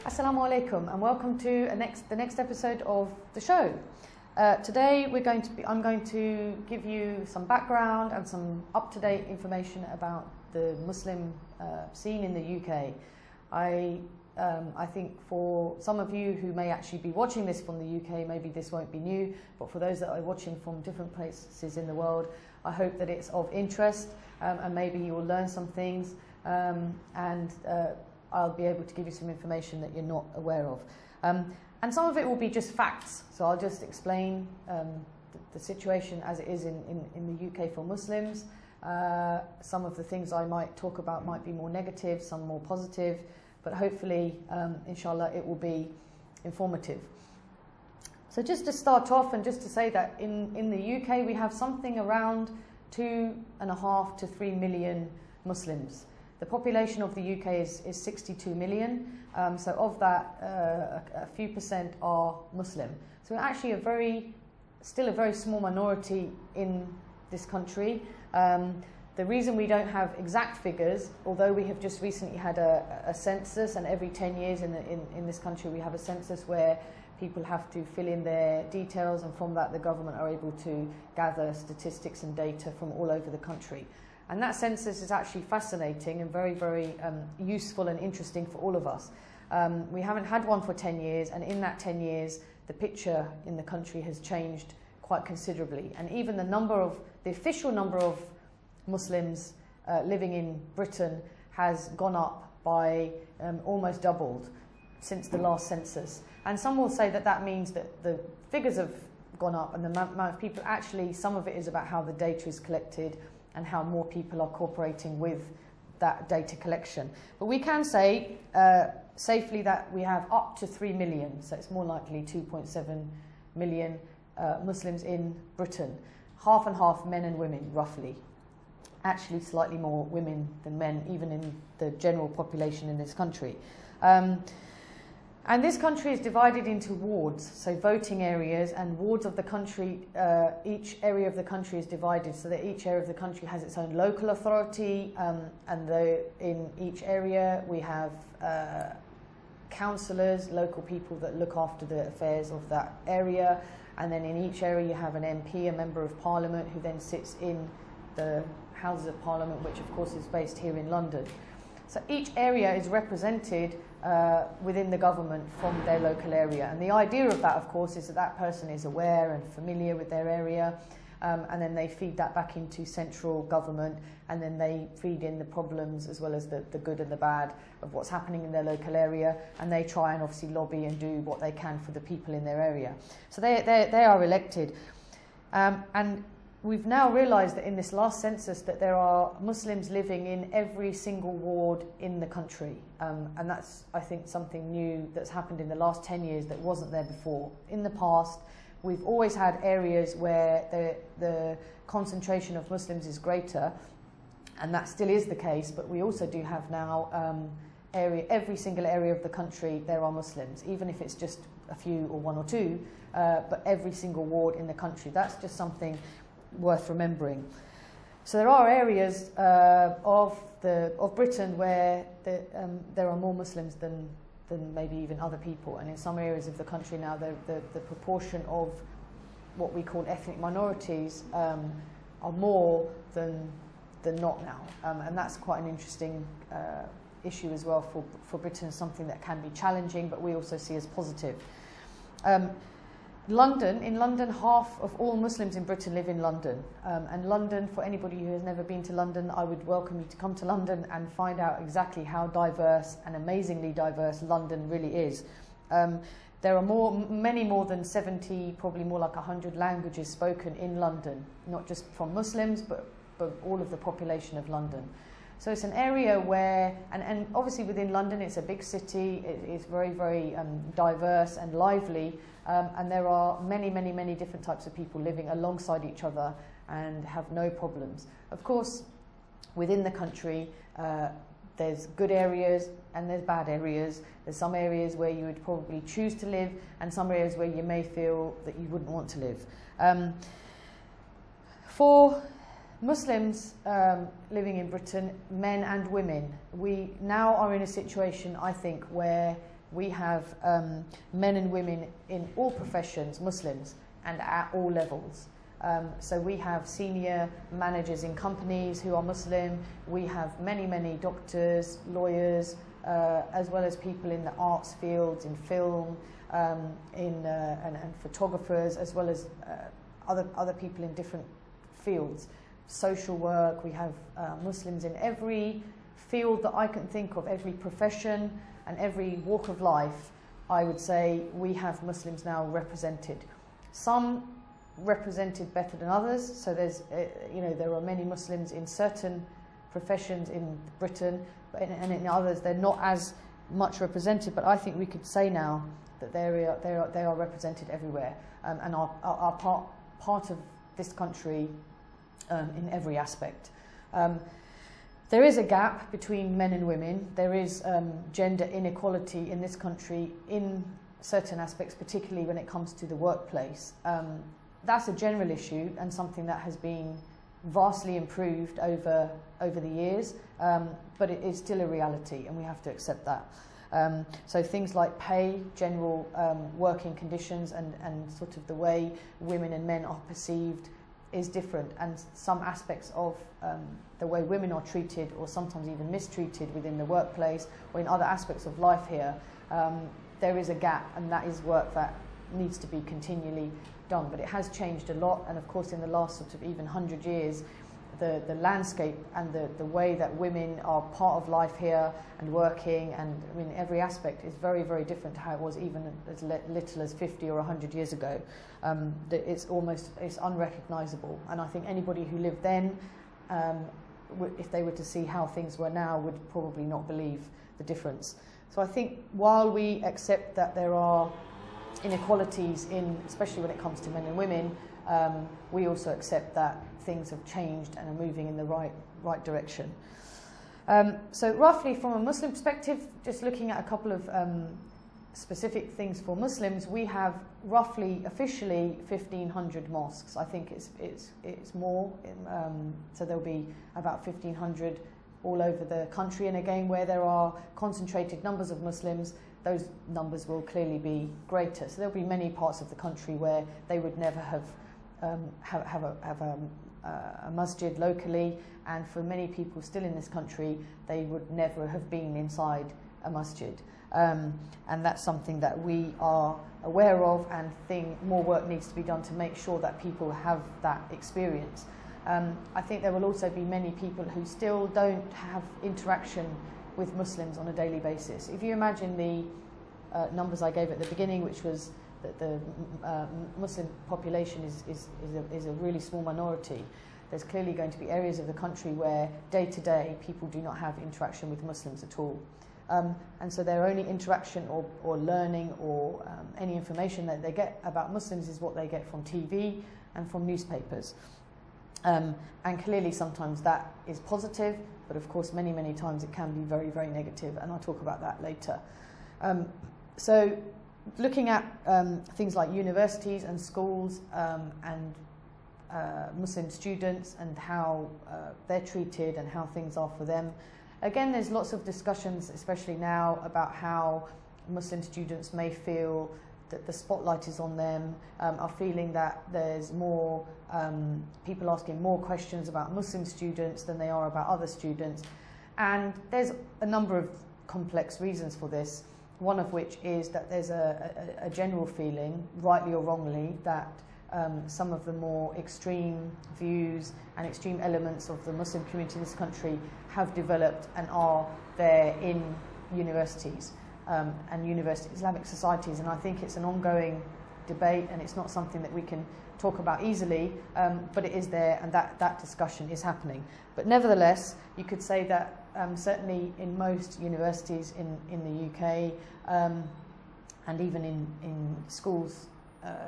Assalamu alaikum and welcome to the next episode of the show. Today I'm going to give you some background and some up-to-date information about the Muslim scene in the UK. I think for some of you who may actually be watching this from the UK, maybe this won't be new, but for those that are watching from different places in the world, I hope that it's of interest and maybe you will learn some things and I'll be able to give you some information that you're not aware of. And some of it will be just facts, so I'll just explain the situation as it is in the UK for Muslims. Some of the things I might talk about might be more negative, some more positive, but hopefully, inshallah, it will be informative. So just to start off and just to say that in the UK we have something around 2.5 to 3 million Muslims. The population of the UK is 62 million, so of that a few percent are Muslim. So we're actually still a very small minority in this country. The reason we don't have exact figures, although we have just recently had a census, and every 10 years in this country we have a census where people have to fill in their details, and from that the government are able to gather statistics and data from all over the country. And that census is actually fascinating and very, very useful and interesting for all of us. We haven't had one for 10 years, and in that 10 years, the picture in the country has changed quite considerably. And even the official number of Muslims living in Britain has gone up by almost doubled since the last census. And some will say that that means that the figures have gone up and the amount of people, actually some of it is about how the data is collected and how more people are cooperating with that data collection. But we can say safely that we have up to 3 million, so it's more likely 2.7 million Muslims in Britain. Half and half, men and women, roughly. Actually slightly more women than men, even in the general population in this country. And this country is divided into wards, so voting areas and wards of the country. Each area of the country is divided so that each area of the country has its own local authority, and in each area we have councillors, local people that look after the affairs of that area, and then in each area you have an MP, a Member of Parliament, who then sits in the Houses of Parliament, which of course is based here in London. So each area is represented within the government from their local area. And the idea of that, of course, is that that person is aware and familiar with their area, and then they feed that back into central government, and then they feed in the problems as well as the good and the bad of what's happening in their local area, and they try and obviously lobby and do what they can for the people in their area. So they are elected. And we've now realised that in this last census that there are Muslims living in every single ward in the country, and that's, I think, something new that's happened in the last 10 years that wasn't there before. In the past, we've always had areas where the concentration of Muslims is greater, and that still is the case, but we also do have now every single area of the country there are Muslims, even if it's just a few or one or two, but every single ward in the country. That's just something worth remembering. So there are areas of Britain where there are more Muslims than maybe even other people, and in some areas of the country now the proportion of what we call ethnic minorities are more than not now, and that's quite an interesting issue as well for Britain, something that can be challenging but we also see as positive. In London, half of all Muslims in Britain live in London. And London, for anybody who has never been to London, I would welcome you to come to London and find out exactly how diverse and amazingly diverse London really is. There are many more than 70, probably more like 100 languages spoken in London, not just from Muslims, but all of the population of London. So it's an area where, and obviously within London, it's a big city, it's very, very diverse and lively, and there are many, many, many different types of people living alongside each other and have no problems. Of course, within the country, there's good areas and there's bad areas. There's some areas where you would probably choose to live, and some areas where you may feel that you wouldn't want to live. For Muslims living in Britain, men and women, we now are in a situation, I think, where we have men and women in all professions, Muslims, and at all levels. So we have senior managers in companies who are Muslim. We have many doctors, lawyers, as well as people in the arts fields, in film, and photographers, as well as other people in different fields. Social work, we have Muslims in every field that I can think of, every profession and every walk of life. I would say we have Muslims now represented. Some represented better than others, so there's there are many Muslims in certain professions in Britain, and in others they're not as much represented, but I think we could say now that they are represented everywhere, and are part of this country in every aspect. There is a gap between men and women. There is gender inequality in this country in certain aspects, particularly when it comes to the workplace. That's a general issue and something that has been vastly improved over the years, but it is still a reality, and we have to accept that. So things like pay, general working conditions, and sort of the way women and men are perceived is different, and some aspects of the way women are treated, or sometimes even mistreated within the workplace or in other aspects of life here, there is a gap, and that is work that needs to be continually done. But it has changed a lot, and of course in the last sort of even 100 years, the landscape and the way that women are part of life here and working, and I mean every aspect is very different to how it was even as little as 50 or 100 years ago. It's unrecognisable, and I think anybody who lived then, if they were to see how things were now, would probably not believe the difference. So I think while we accept that there are inequalities especially when it comes to men and women, we also accept that things have changed and are moving in the right direction. So roughly from a Muslim perspective, just looking at a couple of specific things for Muslims, we have roughly officially 1,500 mosques. I think it's more, so there'll be about 1,500 all over the country, and again where there are concentrated numbers of Muslims, those numbers will clearly be greater. So there'll be many parts of the country where they would never have a masjid locally, and for many people still in this country, they would never have been inside a masjid. And that's something that we are aware of, and think more work needs to be done to make sure that people have that experience. I think there will also be many people who still don't have interaction with Muslims on a daily basis. If you imagine the numbers I gave at the beginning, which was that the Muslim population is a really small minority, there's clearly going to be areas of the country where day to day people do not have interaction with Muslims at all. And so their only interaction or learning or any information that they get about Muslims is what they get from TV and from newspapers. And clearly sometimes that is positive, but of course many times it can be very negative, and I'll talk about that later. So looking at things like universities and schools and Muslim students and how they're treated and how things are for them. Again, there's lots of discussions, especially now, about how Muslim students may feel that the spotlight is on them, are feeling that there's more people asking more questions about Muslim students than they are about other students. And there's a number of complex reasons for this, one of which is that there's a general feeling, rightly or wrongly, that some of the more extreme views and extreme elements of the Muslim community in this country have developed and are there in universities and university Islamic societies, and I think it's an ongoing debate, and it's not something that we can talk about easily, but it is there, and that discussion is happening. But nevertheless, you could say that certainly in most universities in the UK, and even in schools,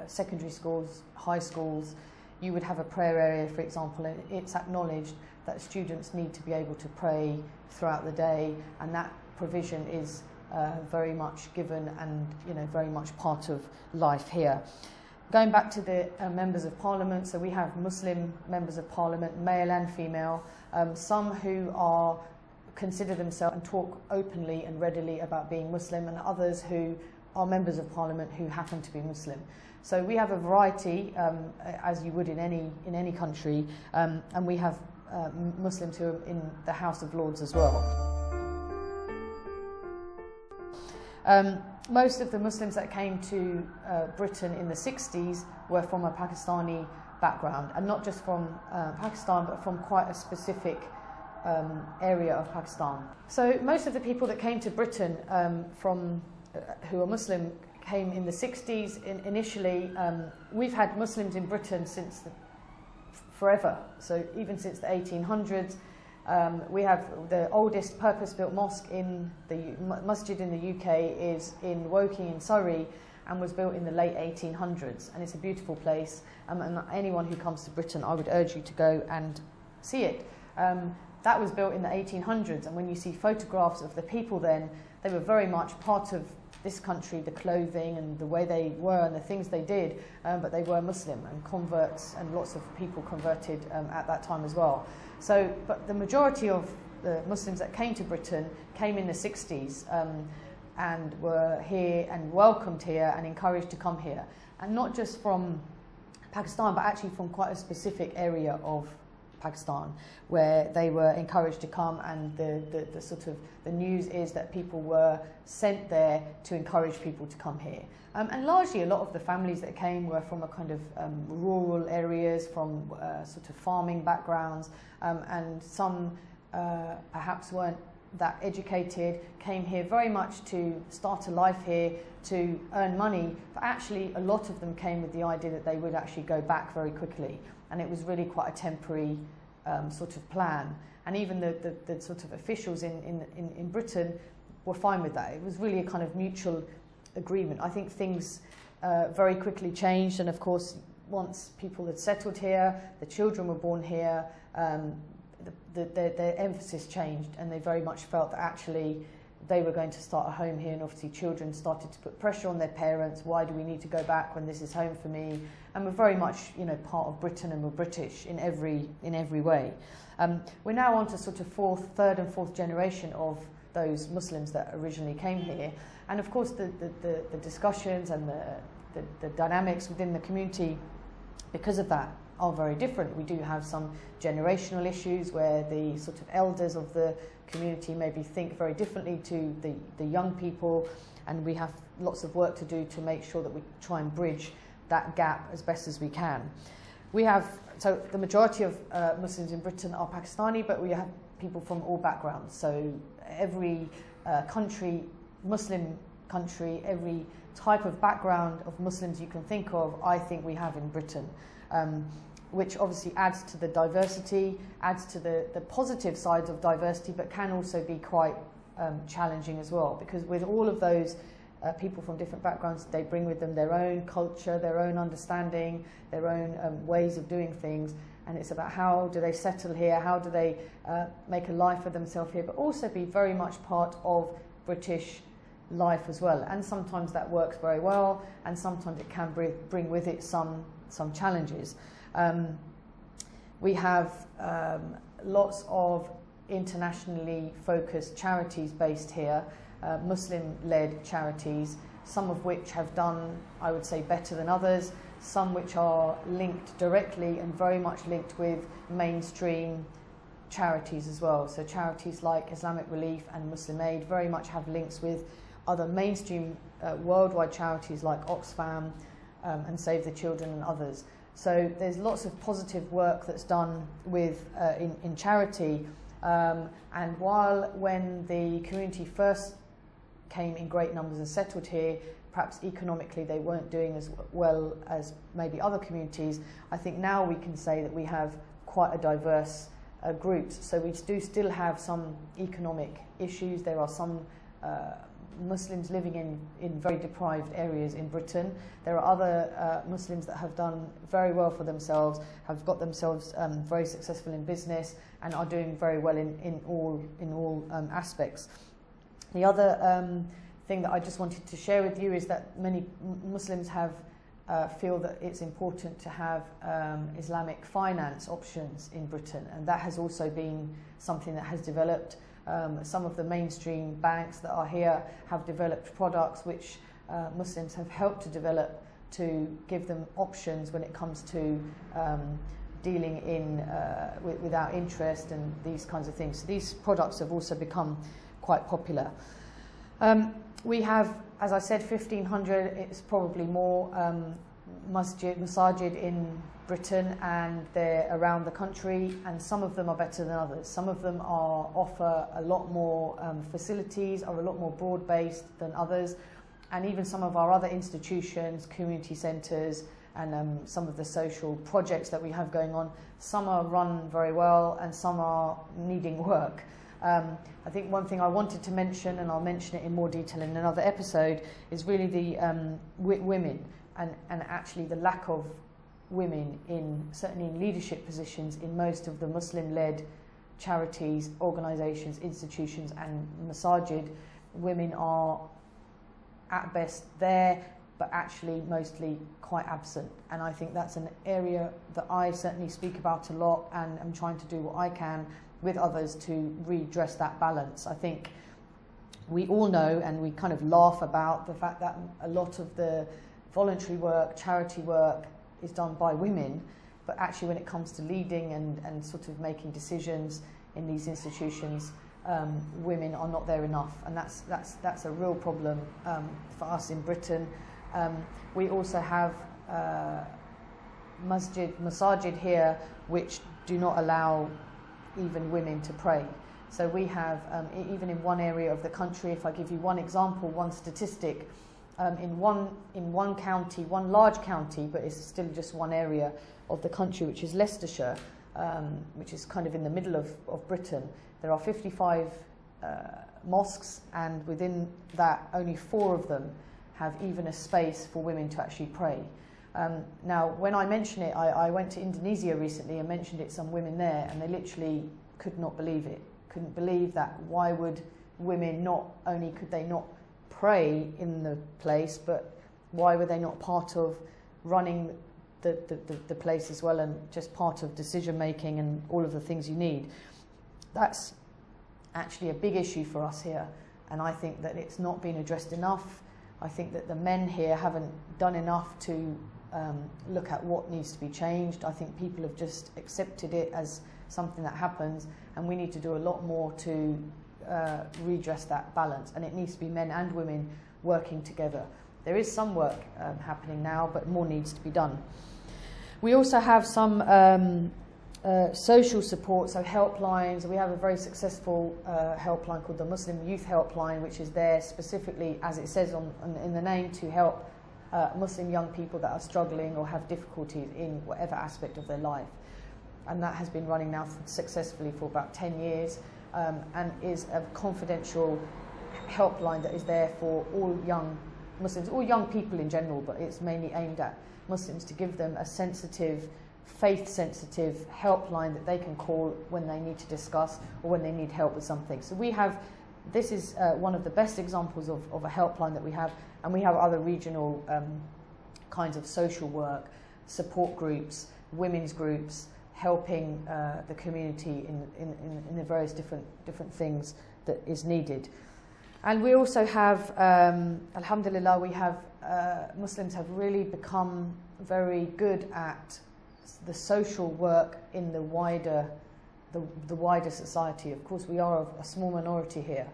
secondary schools, high schools, you would have a prayer area, for example, and it's acknowledged that students need to be able to pray throughout the day, and that provision is very much given and very much part of life here. Going back to the members of parliament, so we have Muslim members of parliament, male and female, some who are consider themselves and talk openly and readily about being Muslim, and others who are members of parliament who happen to be Muslim. So we have a variety, as you would in any country, and we have Muslims who are in the House of Lords as well. Most of the Muslims that came to Britain in the 60s were from a Pakistani background, and not just from Pakistan, but from quite a specific area of Pakistan. So most of the people that came to Britain who are Muslim came in the 60s. Initially, we've had Muslims in Britain since forever, so even since the 1800s. We have the oldest purpose-built mosque in the masjid in the UK is in Woking in Surrey, and was built in the late 1800s, and it's a beautiful place, and anyone who comes to Britain, I would urge you to go and see it. That was built in the 1800s, and when you see photographs of the people then, they were very much part of this country, the clothing and the way they were and the things they did, but they were Muslim and converts, and lots of people converted at that time as well. So, but the majority of the Muslims that came to Britain came in the 60s and were here and welcomed here and encouraged to come here. And not just from Pakistan, but actually from quite a specific area of Pakistan, where they were encouraged to come, and the sort of the news is that people were sent there to encourage people to come here. And largely a lot of the families that came were from a kind of rural areas, from sort of farming backgrounds, and some perhaps weren't that educated, came here very much to start a life here, to earn money, but actually a lot of them came with the idea that they would actually go back very quickly, and it was really quite a temporary sort of plan. And even the sort of officials in Britain were fine with that. It was really a kind of mutual agreement. I think things very quickly changed, and of course once people had settled here, the children were born here, their emphasis changed, and they very much felt that actually they were going to start a home here, and obviously children started to put pressure on their parents. Why do we need to go back when this is home for me? And we're very much, you know, part of Britain, and we're British in every way. We're now on to sort of third and fourth generation of those Muslims that originally came here, and of course the discussions and the dynamics within the community because of that are very different. We do have some generational issues where the sort of elders of the community maybe think very differently to the young people, and we have lots of work to do to make sure that we try and bridge that gap as best as we can. So the majority of Muslims in Britain are Pakistani, but we have people from all backgrounds. So every country, Muslim country, every type of background of Muslims you can think of, I think we have in Britain. Which obviously adds to the diversity, adds to the positive sides of diversity, but can also be quite challenging as well, because with all of those people from different backgrounds, they bring with them their own culture, their own understanding, their own ways of doing things, and it's about how do they settle here, how do they make a life for themselves here, but also be very much part of British life as well. And sometimes that works very well, and sometimes it can bring with it some challenges. We have lots of internationally focused charities based here, Muslim-led charities, some of which have done, I would say, better than others, some which are linked directly and very much linked with mainstream charities as well. So charities like Islamic Relief and Muslim Aid very much have links with other mainstream worldwide charities like Oxfam and Save the Children and others. So there's lots of positive work that's done with in charity, and when the community first came in great numbers and settled here, perhaps economically they weren't doing as well as maybe other communities. I think now we can say that we have quite a diverse groups. So we do still have some economic issues. There are some Muslims living in very deprived areas in Britain. There are other Muslims that have done very well for themselves, have got themselves very successful in business, and are doing very well in all aspects. The other thing that I just wanted to share with you is that many Muslims have feel that it's important to have Islamic finance options in Britain, and that has also been something that has developed. Some of the mainstream banks that are here have developed products which Muslims have helped to develop to give them options when it comes to dealing in without interest and these kinds of things. So these products have also become quite popular. We have, as I said, 1,500, it's probably more, masajid in Britain, and they're around the country, and some of them are better than others. Some of them offer a lot more facilities, are a lot more broad-based than others, and even some of our other institutions, community centres, and some of the social projects that we have going on, some are run very well and some are needing work. I think one thing I wanted to mention, and I'll mention it in more detail in another episode, is really the women and actually the lack of women certainly in leadership positions in most of the Muslim-led charities, organisations, institutions and masajid. Women are at best there, but actually mostly quite absent. And I think that's an area that I certainly speak about a lot, and I'm trying to do what I can with others to redress that balance. I think we all know, and we kind of laugh about the fact that a lot of the voluntary work, charity work is done by women, but actually when it comes to leading and sort of making decisions in these institutions, women are not there enough, and that's a real problem for us in Britain. We also have masajid here which do not allow even women to pray. So we have, even in one area of the country, if I give you one example, one statistic, in one county, one large county, but it's still just one area of the country, which is Leicestershire, which is kind of in the middle of Britain, there are 55 mosques, and within that only 4 of them have even a space for women to actually pray. Now, when I mention it, I went to Indonesia recently and mentioned it to some women there, and they literally could not believe it. Couldn't believe that. Why would women not only could they not pray in the place, but why were they not part of running the place as well, and just part of decision making and all of the things you need? That's actually a big issue for us here, and I think that it's not been addressed enough. I think that the men here haven't done enough to look at what needs to be changed. I think people have just accepted it as something that happens, and we need to do a lot more to redress that balance, and it needs to be men and women working together. There is some work happening now, but more needs to be done. We also have some social support, so helplines. We have a very successful helpline called the Muslim Youth Helpline, which is there specifically, as it says in the name, to help Muslim young people that are struggling or have difficulties in whatever aspect of their life. And that has been running now successfully for about 10 years, and is a confidential helpline that is there for all young Muslims, all young people in general, but it's mainly aimed at Muslims, to give them a sensitive, faith-sensitive helpline that they can call when they need to discuss or when they need help with something. So we have, this is one of the best examples of a helpline that we have, and we have other regional kinds of social work, support groups, women's groups, helping the community in the various different things that is needed. And we also have, alhamdulillah, we have, Muslims have really become very good at the social work in the wider society. Of course, we are a small minority here,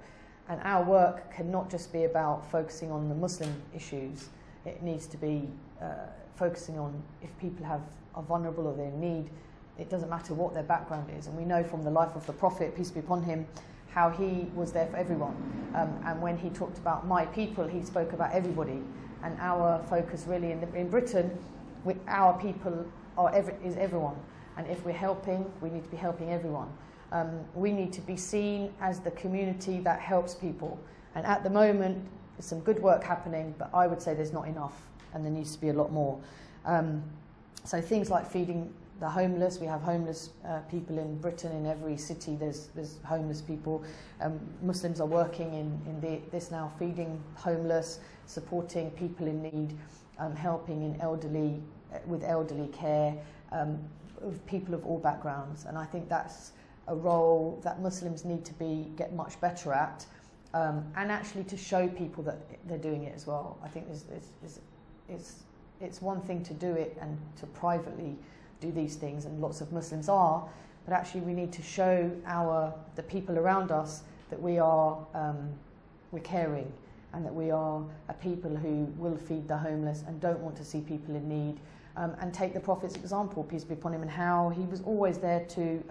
and our work cannot just be about focusing on the Muslim issues. It needs to be focusing on if people are vulnerable or they're in need. It doesn't matter what their background is, and we know from the life of the Prophet, peace be upon him, how he was there for everyone. And when he talked about my people, he spoke about everybody. And our focus really in Britain, our people is everyone. And if we're helping, we need to be helping everyone. We need to be seen as the community that helps people. And at the moment, there's some good work happening, but I would say there's not enough, and there needs to be a lot more. So things like feeding the homeless. We have homeless people in Britain. In every city there's homeless people. Muslims are working in this now, feeding homeless, supporting people in need, helping with elderly care, with people of all backgrounds. And I think that's a role that Muslims need to get much better at, and actually to show people that they're doing it as well. I think it's one thing to do it and to privately do these things, and lots of Muslims are, but actually we need to show the people around us that we're caring, and that we are a people who will feed the homeless and don't want to see people in need, and take the Prophet's example, peace be upon him, and how he was always there to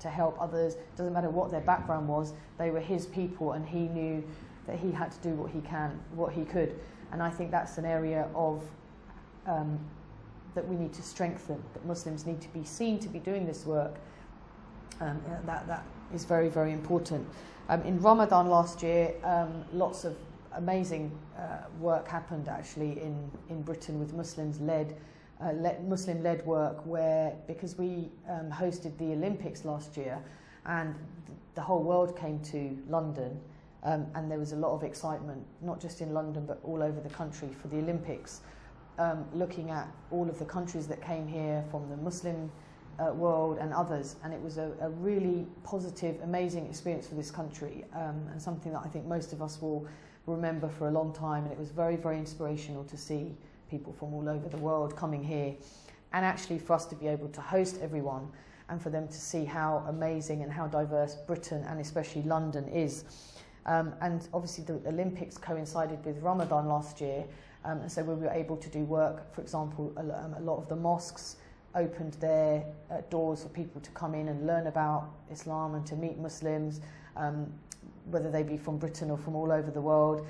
help others. Doesn't matter what their background was, they were his people, and he knew that he had to do what he could. And I think that's an area of that we need to strengthen, that Muslims need to be seen to be doing this work. That is very, very important. In Ramadan last year, lots of amazing work happened actually in Britain with Muslim-led work, because we hosted the Olympics last year, and the whole world came to London, and there was a lot of excitement, not just in London but all over the country for the Olympics, looking at all of the countries that came here from the Muslim world and others, and it was a really positive, amazing experience for this country, and something that I think most of us will remember for a long time. And it was very, very inspirational to see people from all over the world coming here, and actually for us to be able to host everyone, and for them to see how amazing and how diverse Britain and especially London is. And obviously the Olympics coincided with Ramadan last year, and so we were able to do work. For example, a lot of the mosques opened their doors for people to come in and learn about Islam and to meet Muslims, whether they be from Britain or from all over the world.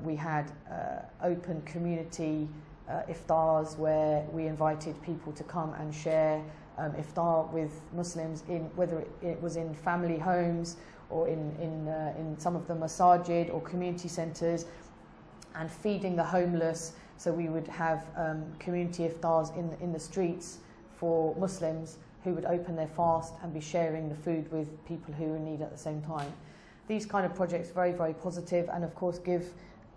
We had open community iftars where we invited people to come and share iftar with Muslims, whether it was in family homes or in some of the masajid or community centres, and feeding the homeless. So we would have community iftars in the streets for Muslims who would open their fast and be sharing the food with people who are in need at the same time. These kind of projects are very, very positive, and of course give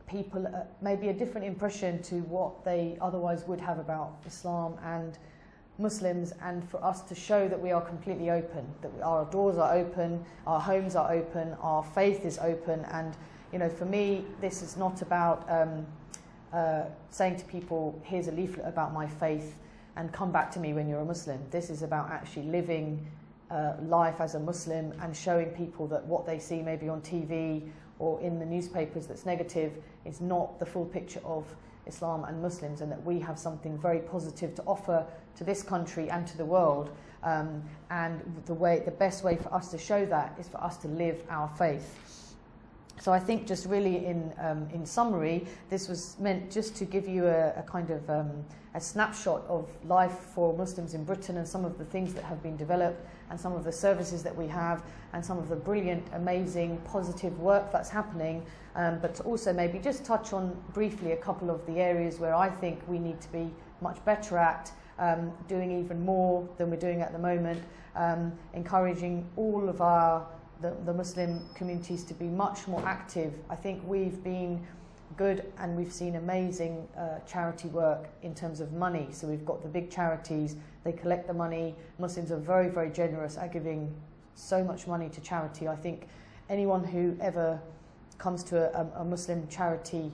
people maybe a different impression to what they otherwise would have about Islam and Muslims, and for us to show that we are completely open, that our doors are open, our homes are open, our faith is open. And for me, this is not about saying to people, here's a leaflet about my faith and come back to me when you're a Muslim. This is about actually living life as a Muslim and showing people that what they see maybe on TV or in the newspapers that's negative is not the full picture of Islam and Muslims, and that we have something very positive to offer to this country and to the world. And the best way for us to show that is for us to live our faith. So I think just really in summary, this was meant just to give you a kind of a snapshot of life for Muslims in Britain, and some of the things that have been developed, and some of the services that we have, and some of the brilliant, amazing, positive work that's happening, but to also maybe just touch on briefly a couple of the areas where I think we need to be much better at, doing even more than we're doing at the moment, encouraging all of the Muslim communities to be much more active. I think we've been good, and we've seen amazing charity work in terms of money. So we've got the big charities, they collect the money. Muslims are very, very generous at giving so much money to charity. I think anyone who ever comes to a Muslim charity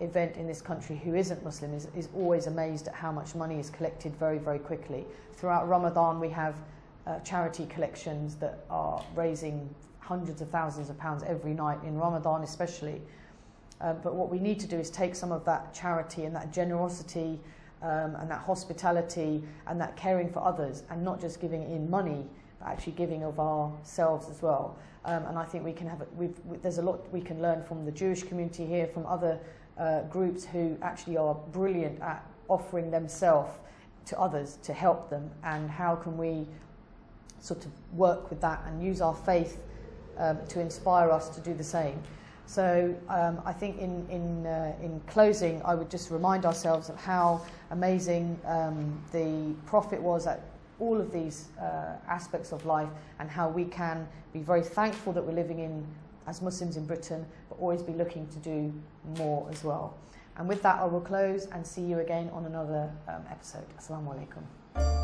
event in this country who isn't Muslim is always amazed at how much money is collected very, very quickly. Throughout Ramadan we have charity collections that are raising hundreds of thousands of pounds every night, in Ramadan especially. But what we need to do is take some of that charity and that generosity and that hospitality and that caring for others, and not just giving in money, but actually giving of ourselves as well. And I think we can have there's a lot we can learn from the Jewish community here, from other groups who actually are brilliant at offering themselves to others to help them, and how can we sort of work with that and use our faith to inspire us to do the same. So I think in closing, I would just remind ourselves of how amazing the Prophet was at all of these aspects of life, and how we can be very thankful that we're living in as Muslims in Britain, but always be looking to do more as well. And with that, I will close and see you again on another episode. Assalamu alaikum.